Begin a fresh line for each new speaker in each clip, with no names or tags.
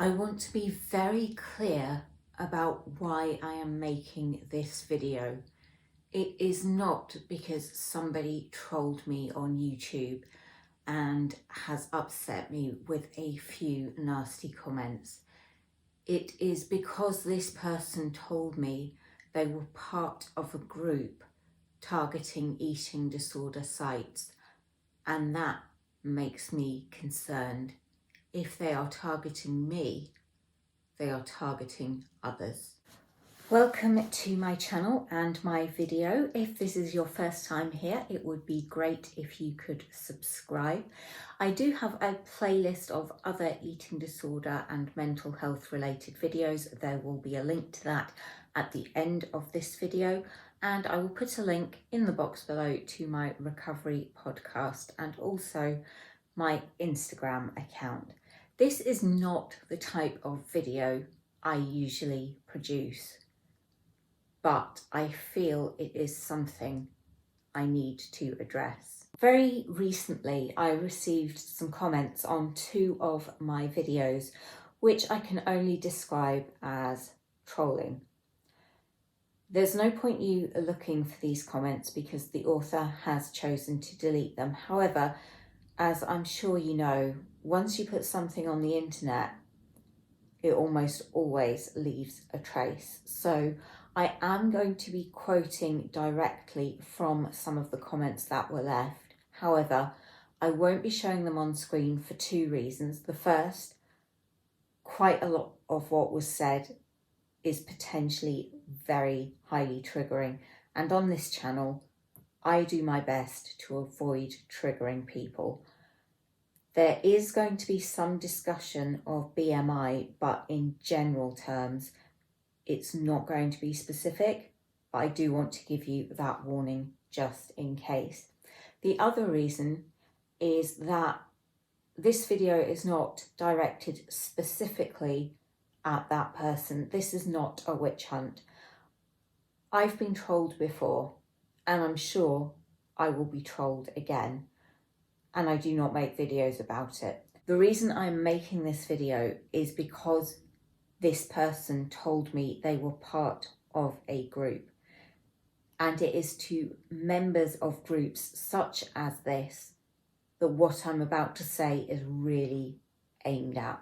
I want to be very clear about why I am making this video. It is not because somebody trolled me on YouTube and has upset me with a few nasty comments. It is because this person told me they were part of a group targeting eating disorder sites, and that makes me concerned. If they are targeting me, they are targeting others. Welcome to my channel and my video. If this is your first time here, it would be great if you could subscribe. I do have a playlist of other eating disorder and mental health related videos. There will be a link to that at the end of this video, and I will put a link in the box below to my recovery podcast and also my Instagram account. This is not the type of video I usually produce, but I feel it is something I need to address. Very recently, I received some comments on two of my videos, which I can only describe as trolling. There's no point you looking for these comments because the author has chosen to delete them. However, as I'm sure you know, once you put something on the internet, it almost always leaves a trace. So I am going to be quoting directly from some of the comments that were left. However, I won't be showing them on screen for two reasons. The first, quite a lot of what was said is potentially very highly triggering. And on this channel, I do my best to avoid triggering people. There is going to be some discussion of BMI, but in general terms, it's not going to be specific, but I do want to give you that warning just in case. The other reason is that this video is not directed specifically at that person. This is not a witch hunt. I've been trolled before, and I'm sure I will be trolled again, and I do not make videos about it. The reason I'm making this video is because this person told me they were part of a group, and it is to members of groups such as this that what I'm about to say is really aimed at.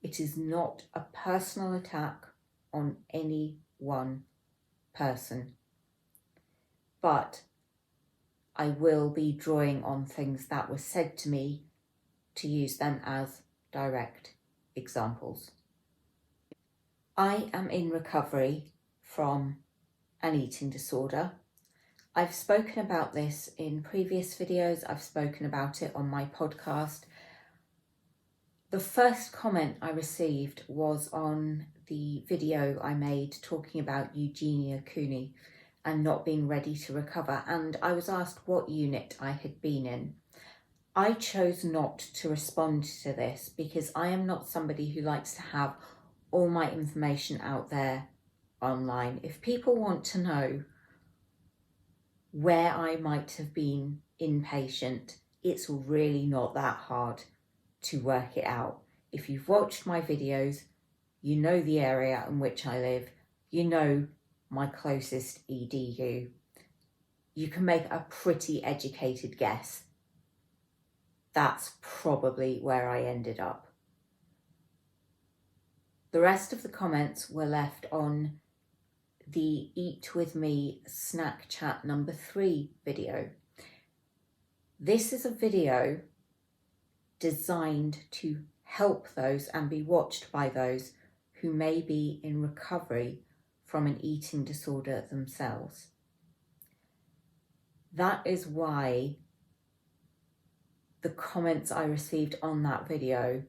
It is not a personal attack on any one person, but I will be drawing on things that were said to me to use them as direct examples. I am in recovery from an eating disorder. I've spoken about this in previous videos. I've spoken about it on my podcast. The first comment I received was on the video I made talking about Eugenia Cooney and not being ready to recover, and I was asked what unit I had been in. I chose not to respond to this because I am not somebody who likes to have all my information out there online. If people want to know where I might have been inpatient, it's really not that hard to work it out. If you've watched my videos, you know the area in which I live, you know my closest EDU. You can make a pretty educated guess. That's probably where I ended up. The rest of the comments were left on the Eat With Me Snack Chat number 3 video. This is a video designed to help those and be watched by those who may be in recovery from an eating disorder themselves. That is why the comments I received on that video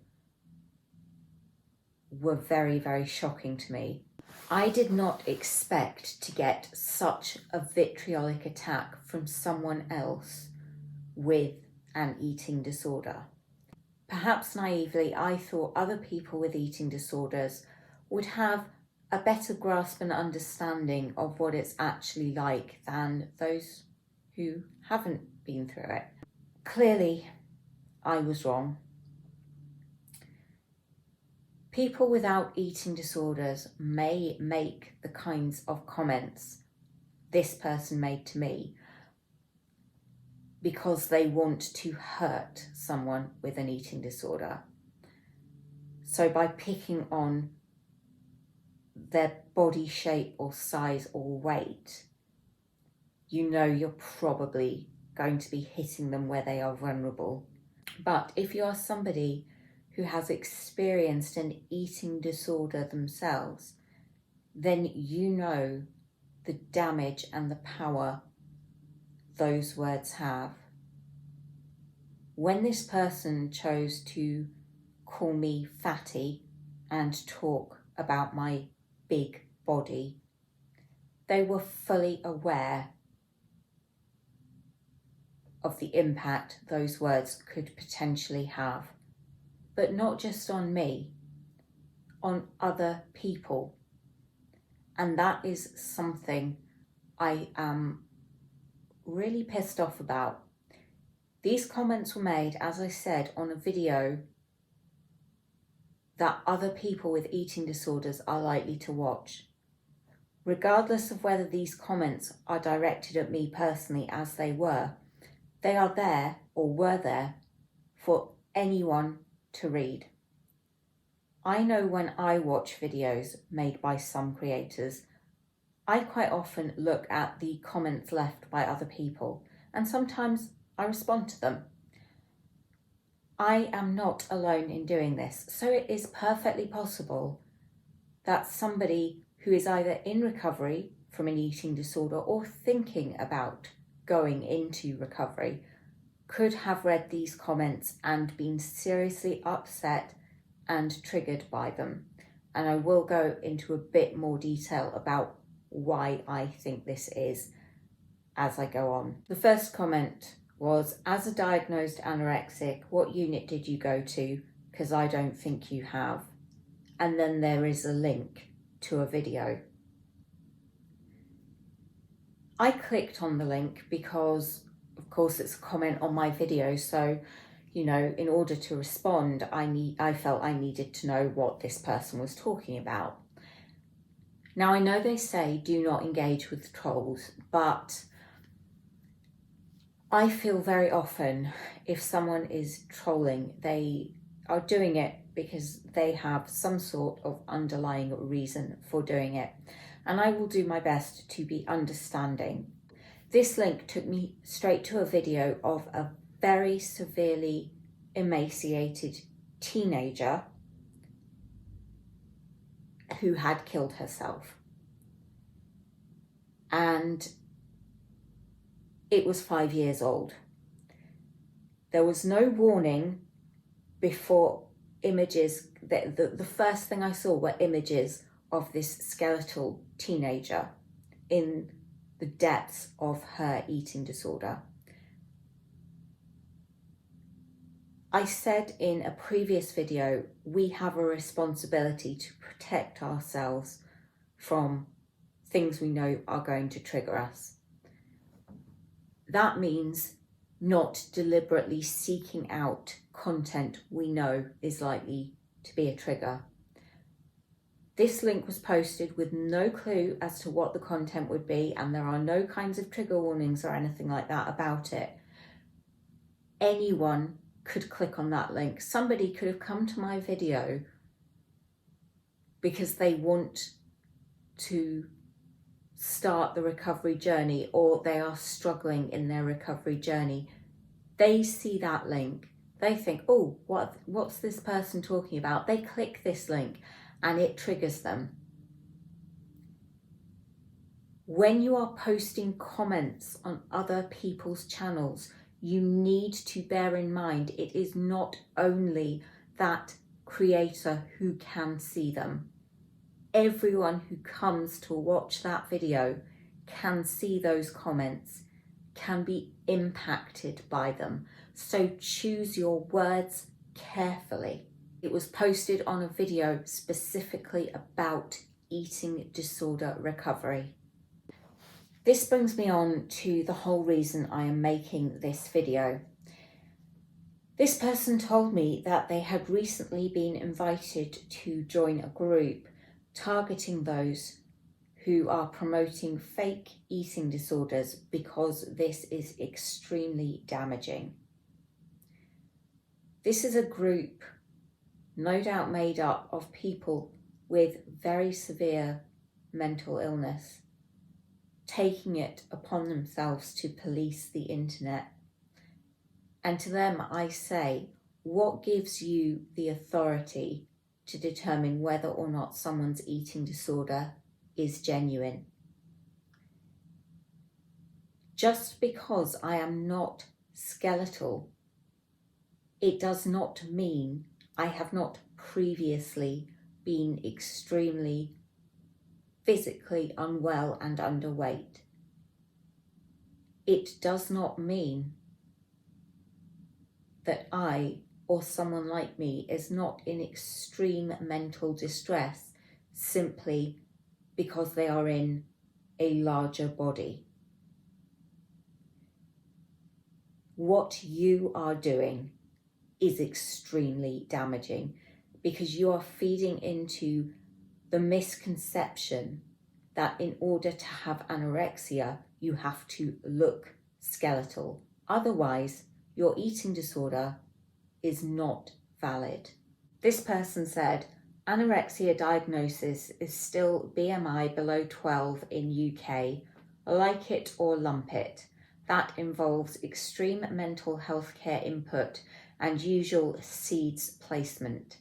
were very, very shocking to me. I did not expect to get such a vitriolic attack from someone else with an eating disorder. Perhaps naively, I thought other people with eating disorders would have a better grasp and understanding of what it's actually like than those who haven't been through it. Clearly, I was wrong. People without eating disorders may make the kinds of comments this person made to me because they want to hurt someone with an eating disorder. So by picking on their body shape or size or weight, you know you're probably going to be hitting them where they are vulnerable. But if you are somebody who has experienced an eating disorder themselves, then you know the damage and the power those words have. When this person chose to call me fatty and talk about my big body, they were fully aware of the impact those words could potentially have, but not just on me, on other people. And that is something I am really pissed off about. These comments were made, as I said, on a video that other people with eating disorders are likely to watch. Regardless of whether these comments are directed at me personally, as they were, they are there or were there for anyone to read. I know when I watch videos made by some creators, I quite often look at the comments left by other people, and sometimes I respond to them. I am not alone in doing this, so it is perfectly possible that somebody who is either in recovery from an eating disorder or thinking about going into recovery could have read these comments and been seriously upset and triggered by them. And I will go into a bit more detail about why I think this is as I go on. The first comment was, as a diagnosed anorexic, what unit did you go to? Because I don't think you have. And then there is a link to a video. I clicked on the link because, of course, it's a comment on my video. So, you know, in order to respond, I felt I needed to know what this person was talking about. Now, I know they say do not engage with trolls, but I feel very often if someone is trolling, they are doing it because they have some sort of underlying reason for doing it. And I will do my best to be understanding. This link took me straight to a video of a very severely emaciated teenager who had killed herself. And it was 5 years old. There was no warning before images. The first thing I saw were images of this skeletal teenager in the depths of her eating disorder. I said in a previous video, we have a responsibility to protect ourselves from things we know are going to trigger us. That means not deliberately seeking out content we know is likely to be a trigger. This link was posted with no clue as to what the content would be, and there are no kinds of trigger warnings or anything like that about it. Anyone could click on that link. Somebody could have come to my video because they want to start the recovery journey or they are struggling in their recovery journey. They see that link, they think, oh, what's this person talking about? They click this link and it triggers them. When you are posting comments on other people's channels, you need to bear in mind it is not only that creator who can see them. Everyone who comes to watch that video can see those comments, can be impacted by them. So choose your words carefully. It was posted on a video specifically about eating disorder recovery. This brings me on to the whole reason I am making this video. This person told me that they had recently been invited to join a group targeting those who are promoting fake eating disorders because this is extremely damaging. This is a group no doubt made up of people with very severe mental illness, taking it upon themselves to police the internet. And to them I say, what gives you the authority to determine whether or not someone's eating disorder is genuine? Just because I am not skeletal, it does not mean I have not previously been extremely physically unwell and underweight. It does not mean that I or someone like me is not in extreme mental distress simply because they are in a larger body. What you are doing is extremely damaging because you are feeding into the misconception that in order to have anorexia, you have to look skeletal. Otherwise, your eating disorder is not valid. This person said, anorexia diagnosis is still BMI below 12 in UK, like it or lump it. That involves extreme mental health care input and usual seeds placement.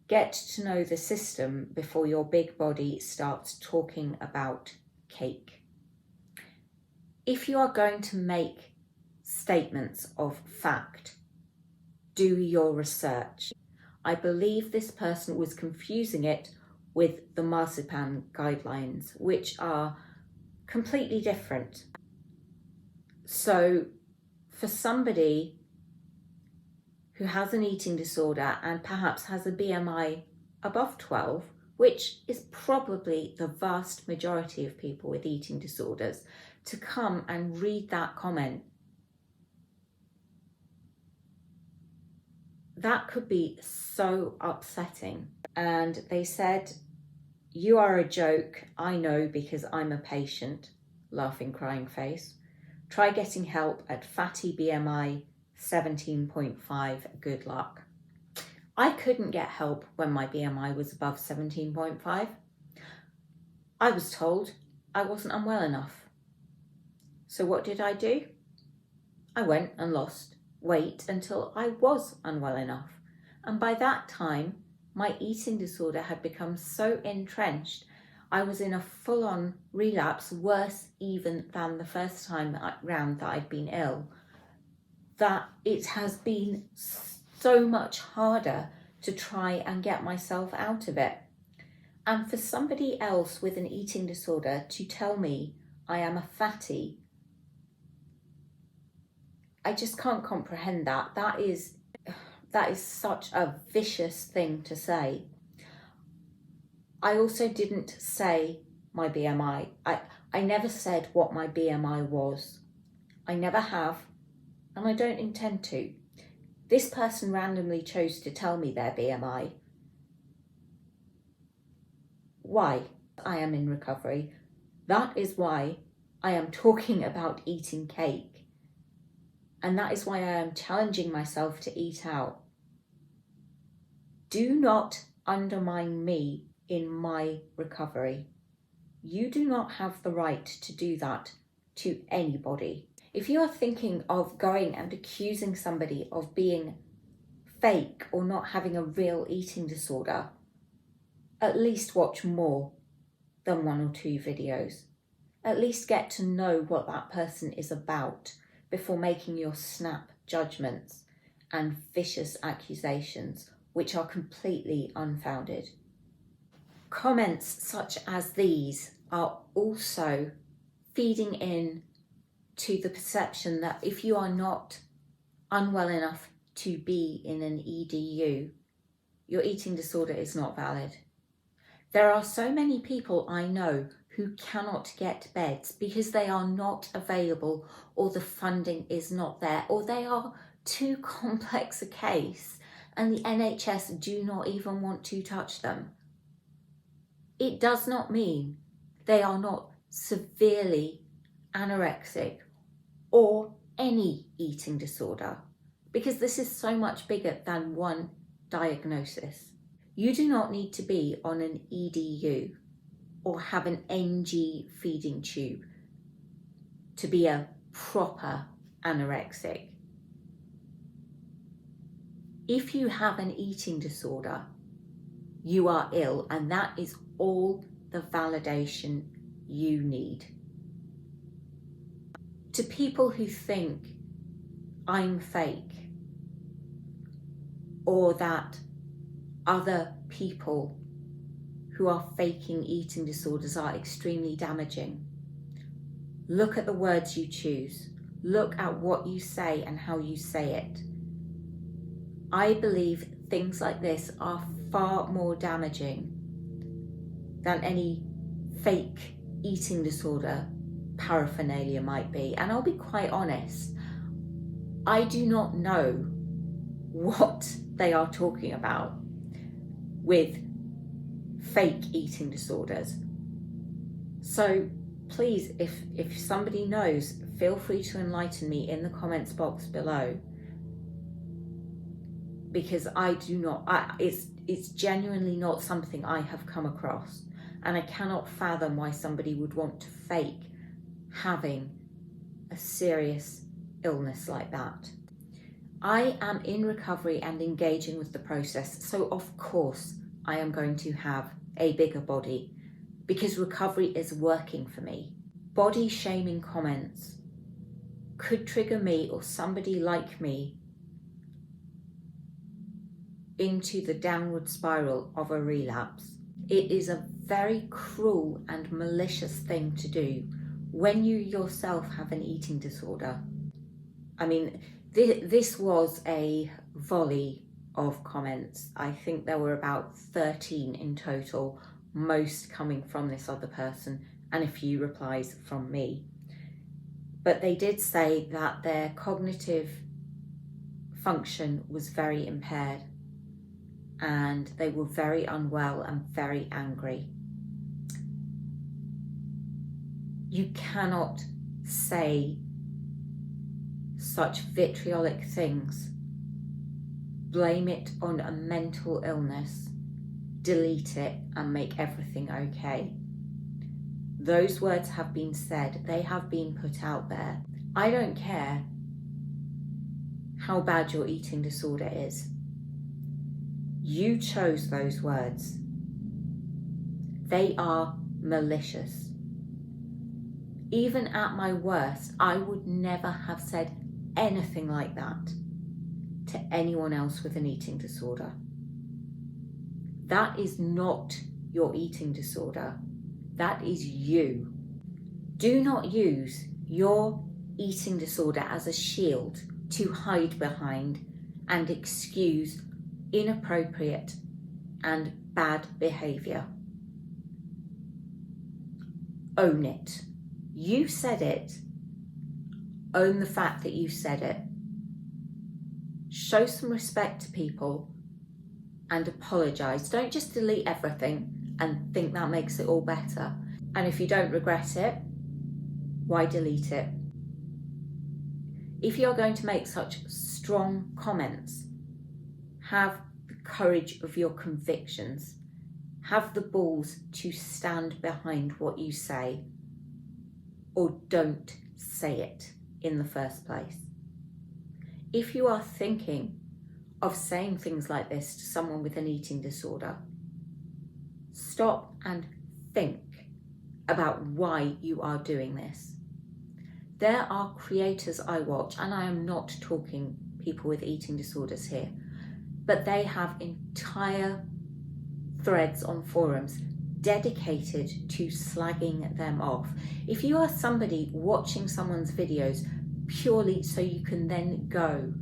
Get to know the system before your big body starts talking about cake. If you are going to make statements of fact, do your research. I believe this person was confusing it with the marzipan guidelines, which are completely different. So for somebody who has an eating disorder and perhaps has a BMI above 12, which is probably the vast majority of people with eating disorders, to come and read that comment, that could be so upsetting. And they said, you are a joke, I know because I'm a patient, laughing crying face. Try getting help at fatty BMI 17.5, good luck. I couldn't get help when my BMI was above 17.5. I was told I wasn't unwell enough. So what did I do? I went and lost weight until I was unwell enough. And by that time, my eating disorder had become so entrenched, I was in a full-on relapse, worse even than the first time round that I'd been ill, that it has been so much harder to try and get myself out of it. And for somebody else with an eating disorder to tell me I am a fatty, I just can't comprehend that. That is such a vicious thing to say. I also didn't say my BMI. I never said what my BMI was. I never have, and I don't intend to. This person randomly chose to tell me their BMI. Why? I am in recovery. That is why I am talking about eating cake. And that is why I am challenging myself to eat out. Do not undermine me in my recovery. You do not have the right to do that to anybody. If you are thinking of going and accusing somebody of being fake or not having a real eating disorder, at least watch more than 1 or 2 videos. At least get to know what that person is about before making your snap judgments and vicious accusations which are completely unfounded. Comments such as these are also feeding in to the perception that if you are not unwell enough to be in an EDU, your eating disorder is not valid. There are so many people I know who cannot get beds because they are not available or the funding is not there or they are too complex a case and the NHS do not even want to touch them. It does not mean they are not severely anorexic or any eating disorder, because this is so much bigger than one diagnosis. You do not need to be on an EDU or have an NG feeding tube to be a proper anorexic. If you have an eating disorder, you are ill, and that is all the validation you need. To people who think I'm fake or that other people who are faking eating disorders are extremely damaging, look at the words you choose. Look at what you say and how you say it. I believe things like this are far more damaging than any fake eating disorder paraphernalia might be. And I'll be quite honest, I do not know what they are talking about with fake eating disorders. So please, if somebody knows, feel free to enlighten me in the comments box below, because I do not, it's genuinely not something I have come across, and I cannot fathom why somebody would want to fake having a serious illness like that. I am in recovery and engaging with the process, so of course I am going to have a bigger body because recovery is working for me. Body shaming comments could trigger me or somebody like me into the downward spiral of a relapse. It is a very cruel and malicious thing to do when you yourself have an eating disorder. I mean, this was a volley of comments. I think there were about 13 in total, most coming from this other person and a few replies from me. But they did say that their cognitive function was very impaired and they were very unwell and very angry. You cannot say such vitriolic things, blame it on a mental illness, delete it and make everything okay. Those words have been said, they have been put out there. I don't care how bad your eating disorder is. You chose those words. They are malicious. Even at my worst, I would never have said anything like that to anyone else with an eating disorder. That is not your eating disorder. That is you. Do not use your eating disorder as a shield to hide behind and excuse inappropriate and bad behaviour. Own it. You said it. Own the fact that you said it. Show some respect to people and apologise. Don't just delete everything and think that makes it all better. And if you don't regret it, why delete it? If you're going to make such strong comments, have the courage of your convictions. Have the balls to stand behind what you say, or don't say it in the first place. If you are thinking of saying things like this to someone with an eating disorder, stop and think about why you are doing this. There are creators I watch, and I am not talking people with eating disorders here, but they have entire threads on forums dedicated to slagging them off. If you are somebody watching someone's videos purely so you can then go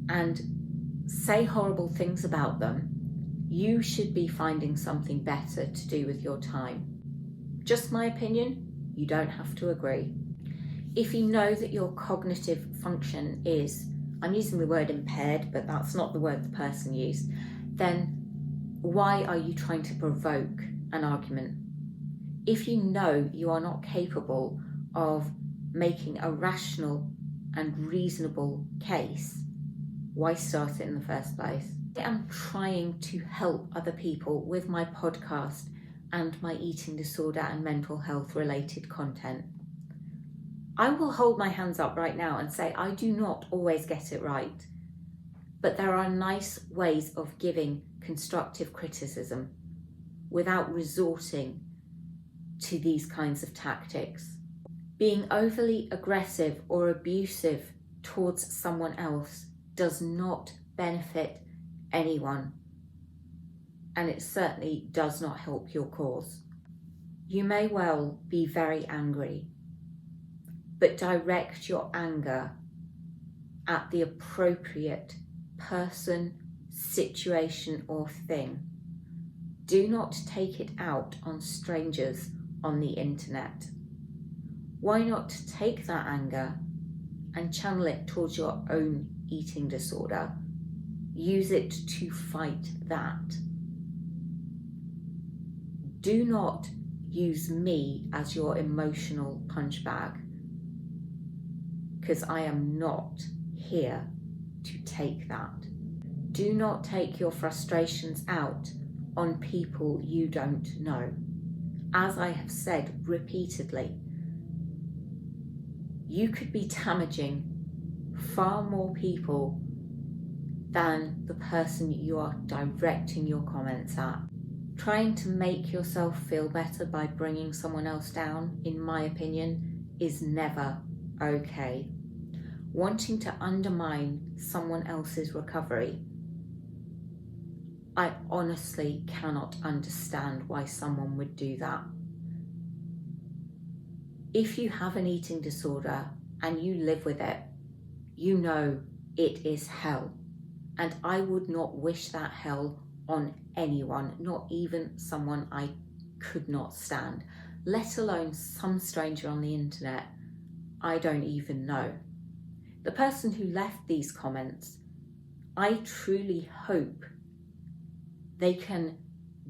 and say horrible things about them, you should be finding something better to do with your time. Just my opinion, you don't have to agree. If you know that your cognitive function is I'm using the word impaired, but that's not the word the person used, then why are you trying to provoke an argument? If you know you are not capable of making a rational and reasonable case, why start it in the first place? I am trying to help other people with my podcast and my eating disorder and mental health related content. I will hold my hands up right now and say I do not always get it right, but there are nice ways of giving constructive criticism without resorting to these kinds of tactics. Being overly aggressive or abusive towards someone else does not benefit anyone, and it certainly does not help your cause. You may well be very angry, but direct your anger at the appropriate person, situation, or thing. Do not take it out on strangers on the internet. Why not take that anger and channel it towards your own eating disorder? Use it to fight that. Do not use me as your emotional punch bag, because I am not here to take that. Do not take your frustrations out on people you don't know. As I have said repeatedly, you could be damaging far more people than the person you are directing your comments at. Trying to make yourself feel better by bringing someone else down, in my opinion, is never okay. Wanting to undermine someone else's recovery, I honestly cannot understand why someone would do that. If you have an eating disorder and you live with it, you know it is hell. And I would not wish that hell on anyone, not even someone I could not stand, let alone some stranger on the internet I don't even know. The person who left these comments, I truly hope they can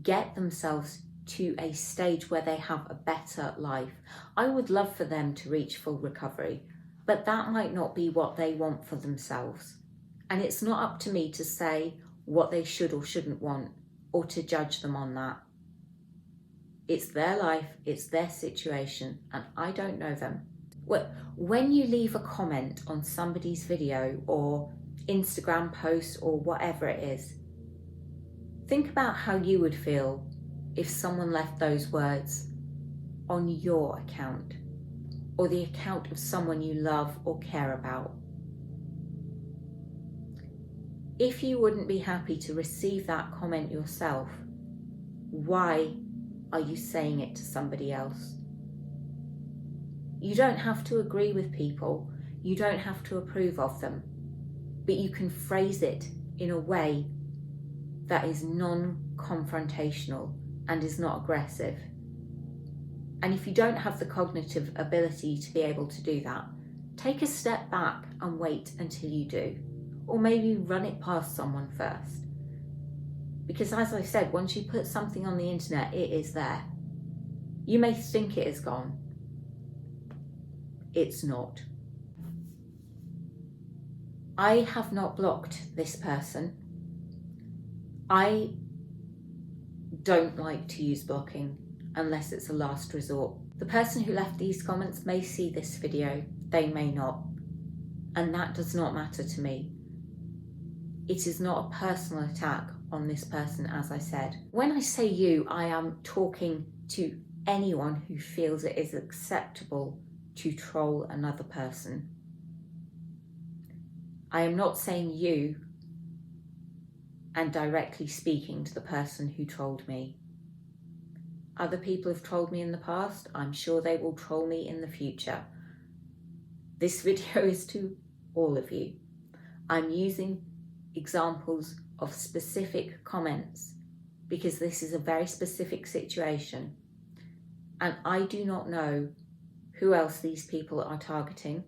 get themselves to a stage where they have a better life. I would love for them to reach full recovery, but that might not be what they want for themselves. And it's not up to me to say what they should or shouldn't want, or to judge them on that. It's their life, it's their situation, and I don't know them. When you leave a comment on somebody's video or Instagram post or whatever it is, think about how you would feel if someone left those words on your account or the account of someone you love or care about. If you wouldn't be happy to receive that comment yourself, why are you saying it to somebody else? You don't have to agree with people, you don't have to approve of them, but you can phrase it in a way that is non-confrontational and is not aggressive. And if you don't have the cognitive ability to be able to do that, take a step back and wait until you do. Or maybe run it past someone first. Because as I said, once you put something on the internet, it is there. You may think it is gone. It's not. I have not blocked this person. I don't like to use blocking unless it's a last resort. The person who left these comments may see this video, they may not. And that does not matter to me. It is not a personal attack on this person, as I said. When I say you, I am talking to anyone who feels it is acceptable to troll another person. I am not saying you and directly speaking to the person who trolled me. Other people have trolled me in the past. I'm sure they will troll me in the future. This video is to all of you. I'm using examples of specific comments because this is a very specific situation and I do not know who else these people are targeting.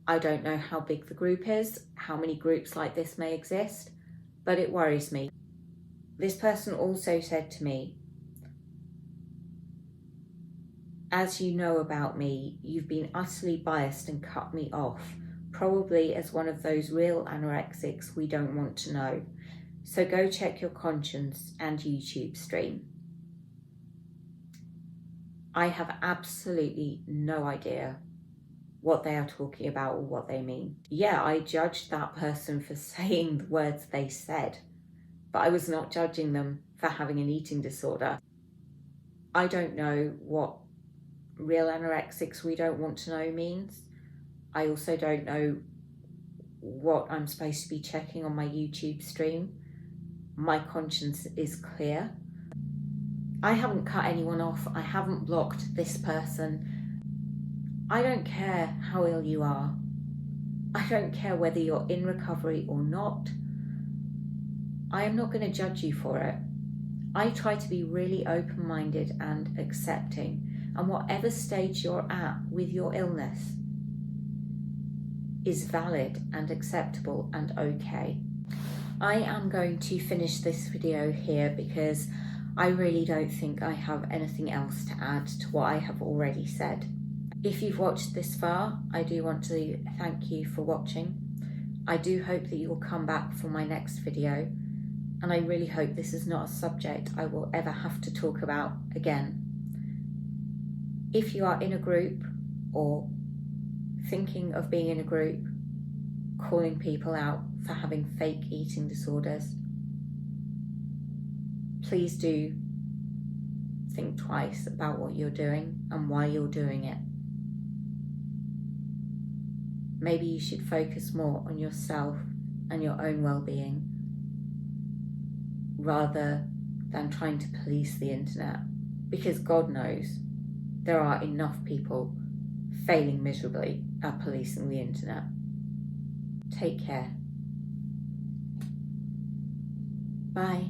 I don't know how big the group is, how many groups like this may exist, but it worries me. This person also said to me, as you know about me, you've been utterly biased and cut me off, probably as one of those real anorexics we don't want to know. So go check your conscience and YouTube stream. I have absolutely no idea what they are talking about or what they mean. Yeah, I judged that person for saying the words they said, but I was not judging them for having an eating disorder. I don't know what real anorexics we don't want to know means. I also don't know what I'm supposed to be checking on my YouTube stream. My conscience is clear. I haven't cut anyone off. I haven't blocked this person. I don't care how ill you are. I don't care whether you're in recovery or not. I am not going to judge you for it. I try to be really open-minded and accepting, and whatever stage you're at with your illness is valid and acceptable and okay. I am going to finish this video here because I really don't think I have anything else to add to what I have already said. If you've watched this far, I do want to thank you for watching. I do hope that you will come back for my next video, and I really hope this is not a subject I will ever have to talk about again. If you are in a group or thinking of being in a group, calling people out for having fake eating disorders, please do think twice about what you're doing and why you're doing it. Maybe you should focus more on yourself and your own well-being rather than trying to police the internet, because God knows there are enough people failing miserably at policing the internet. Take care. Bye.